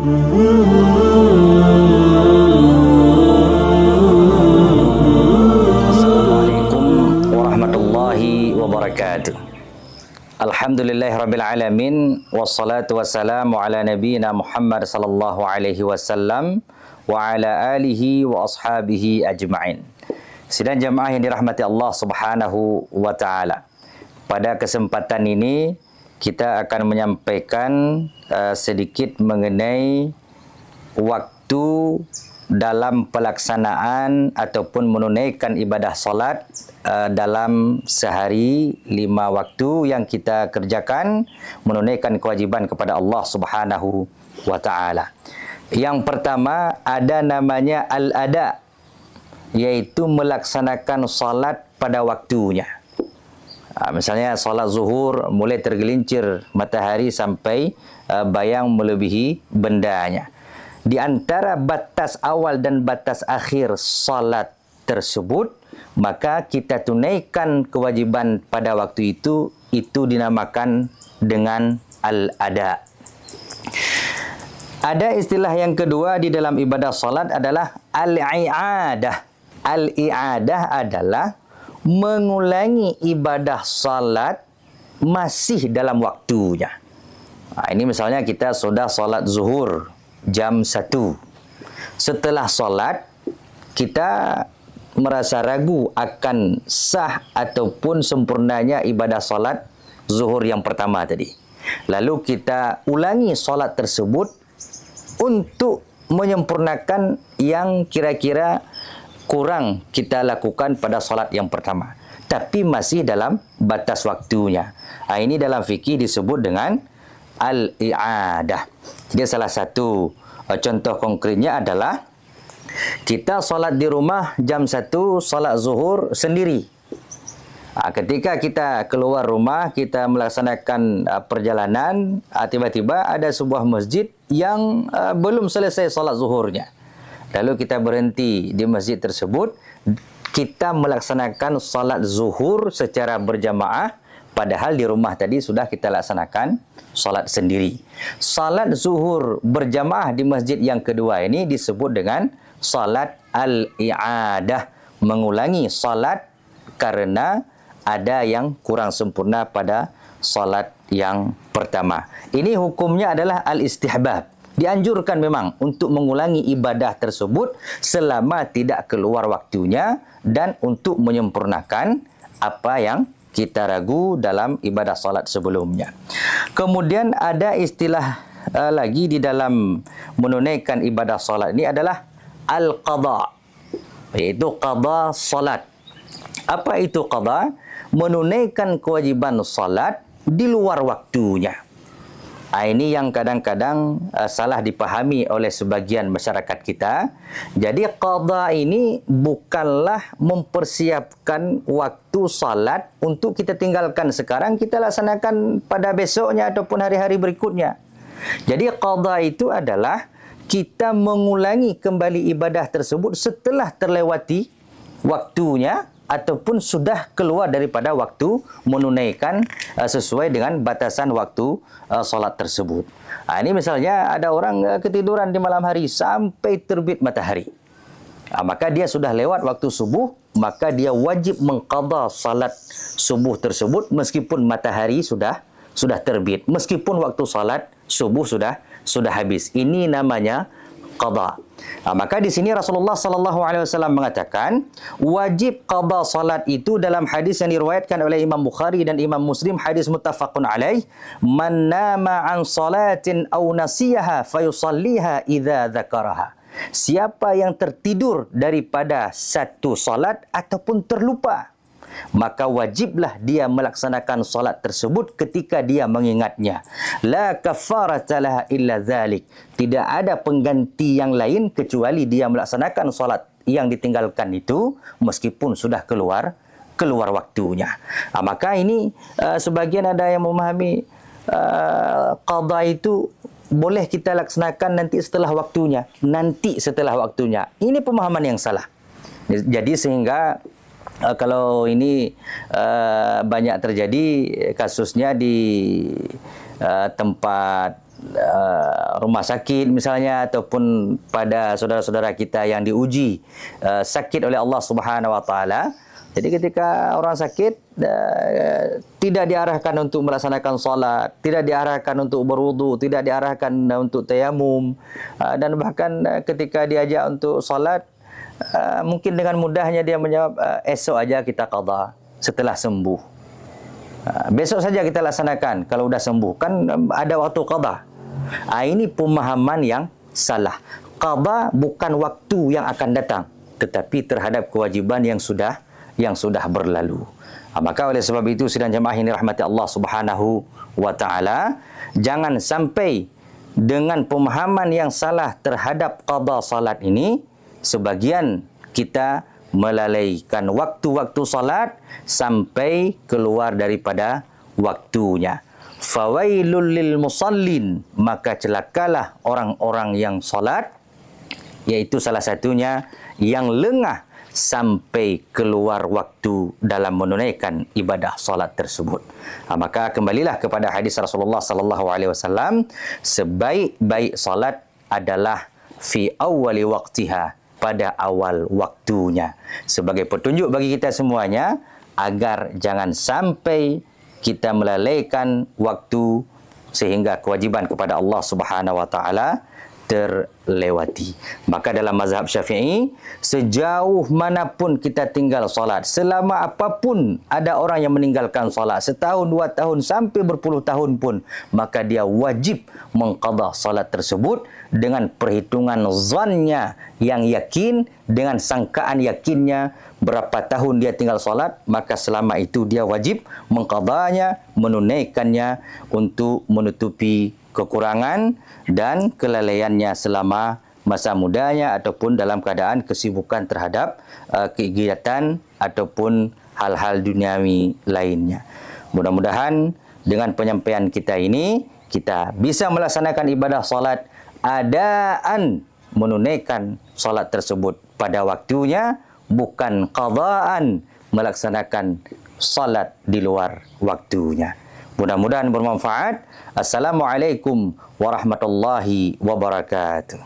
Assalamualaikum warahmatullahi wabarakatuh. Alhamdulillahirrabbilalamin. Wassalatu wassalamu ala nabiyina Muhammad sallallahu alaihi wasallam wa ala alihi wa ashabihi ajma'in. Sidang jamaah yang dirahmati Allah subhanahu wa ta'ala. Pada kesempatan ini kita akan menyampaikan sedikit mengenai waktu dalam pelaksanaan ataupun menunaikan ibadah solat dalam sehari 5 waktu yang kita kerjakan, menunaikan kewajiban kepada Allah Subhanahu wa ta'ala. Yang pertama ada namanya al-ada, iaitu melaksanakan solat pada waktunya. Misalnya solat zuhur mulai tergelincir matahari sampai bayang melebihi bendanya. Di antara batas awal dan batas akhir solat tersebut, maka kita tunaikan kewajiban pada waktu itu dinamakan dengan al-ada. Ada istilah yang kedua di dalam ibadah solat adalah al-i'adah. Al-i'adah adalah mengulangi ibadah salat masih dalam waktunya. Ini misalnya kita sudah solat zuhur jam 1. Setelah solat, kita merasa ragu akan sah ataupun sempurnanya ibadah solat zuhur yang pertama tadi. Lalu kita ulangi solat tersebut untuk menyempurnakan yang kira-kira kurang kita lakukan pada solat yang pertama, tapi masih dalam batas waktunya. Ini dalam fikih disebut dengan al-i'adah. Jadi salah satu contoh konkretnya adalah kita solat di rumah jam 1, solat zuhur sendiri. Ketika kita keluar rumah, kita melaksanakan perjalanan, tiba-tiba ada sebuah masjid yang belum selesai solat zuhurnya. Lalu kita berhenti di masjid tersebut, kita melaksanakan salat zuhur secara berjamaah, padahal di rumah tadi sudah kita laksanakan salat sendiri. Salat zuhur berjamaah di masjid yang kedua ini disebut dengan salat al-i'adah, mengulangi salat karena ada yang kurang sempurna pada salat yang pertama. Ini hukumnya adalah al-istihbab. Dianjurkan memang untuk mengulangi ibadah tersebut selama tidak keluar waktunya dan untuk menyempurnakan apa yang kita ragu dalam ibadah salat sebelumnya. Kemudian ada istilah lagi di dalam menunaikan ibadah salat ini adalah al-qadha, iaitu qadha salat. Apa itu qadha? Menunaikan kewajiban salat di luar waktunya. Ini yang kadang-kadang salah dipahami oleh sebagian masyarakat kita. Jadi qadha ini bukanlah mempersiapkan waktu salat untuk kita tinggalkan sekarang, kita laksanakan pada besoknya ataupun hari-hari berikutnya. Jadi qadha itu adalah kita mengulangi kembali ibadah tersebut setelah terlewati waktunya ataupun sudah keluar daripada waktu menunaikan sesuai dengan batasan waktu solat tersebut. Ini misalnya ada orang ketiduran di malam hari sampai terbit matahari. Maka dia sudah lewat waktu subuh, maka dia wajib mengqadha salat subuh tersebut meskipun matahari sudah terbit, meskipun waktu salat subuh sudah habis. Ini namanya qadha. Maka di sini Rasulullah sallallahu alaihi wasallam mengatakan wajib qadha salat itu dalam hadis yang diriwayatkan oleh Imam Bukhari dan Imam Muslim, hadis muttafaqun alaih, man nama an salatin aw nasiyaha fayusalliha idza dzakaraha. Siapa yang tertidur daripada satu salat ataupun terlupa, maka wajiblah dia melaksanakan solat tersebut ketika dia mengingatnya. La kafarata laha illa dzalik. Tidak ada pengganti yang lain kecuali dia melaksanakan solat yang ditinggalkan itu meskipun sudah keluar waktunya. Maka ini sebagian ada yang memahami qadha itu boleh kita laksanakan nanti setelah waktunya. Ini pemahaman yang salah. Jadi sehingga kalau ini banyak terjadi kasusnya di tempat rumah sakit misalnya, ataupun pada saudara-saudara kita yang diuji sakit oleh Allah Subhanahu wa taala. Jadi ketika orang sakit tidak diarahkan untuk melaksanakan solat, tidak diarahkan untuk berwudu, tidak diarahkan untuk tayamum, dan bahkan ketika diajak untuk solat, mungkin dengan mudahnya dia menjawab, esok aja kita qada setelah sembuh. Besok saja kita laksanakan kalau sudah sembuh, kan ada waktu qada. Ini pemahaman yang salah. Qada bukan waktu yang akan datang, tetapi terhadap kewajiban yang sudah berlalu. Maka oleh sebab itu, sidang jemaah ini rahmati Allah Subhanahu wa taala, jangan sampai dengan pemahaman yang salah terhadap qada salat ini, sebagian kita melalaikan waktu-waktu salat sampai keluar daripada waktunya. Fawailul lil musallin, maka celakalah orang-orang yang salat, yaitu salah satunya yang lengah sampai keluar waktu dalam menunaikan ibadah salat tersebut. Maka kembalilah kepada hadis Rasulullah sallallahu alaihi wasallam, sebaik-baik salat adalah fi awwali waqtiha, pada awal waktunya, sebagai petunjuk bagi kita semuanya agar jangan sampai kita melalaikan waktu sehingga kewajiban kepada Allah Subhanahu wa taala terlewati. Maka dalam mazhab Syafi'i, sejauh manapun kita tinggal solat, selama apapun ada orang yang meninggalkan solat, setahun, 2 tahun, sampai berpuluh tahun pun, maka dia wajib mengqadha solat tersebut dengan perhitungan zannya yang yakin, dengan sangkaan yakinnya berapa tahun dia tinggal solat, maka selama itu dia wajib mengqadhanya, menunaikannya untuk menutupi kekurangan dan kelalaiannya selama masa mudanya ataupun dalam keadaan kesibukan terhadap kegiatan ataupun hal-hal duniawi lainnya. Mudah-mudahan dengan penyampaian kita ini, kita bisa melaksanakan ibadah salat adaan, menunaikan salat tersebut pada waktunya, bukan qadaan, melaksanakan salat di luar waktunya. Mudah-mudahan bermanfaat. Assalamualaikum warahmatullahi wabarakatuh.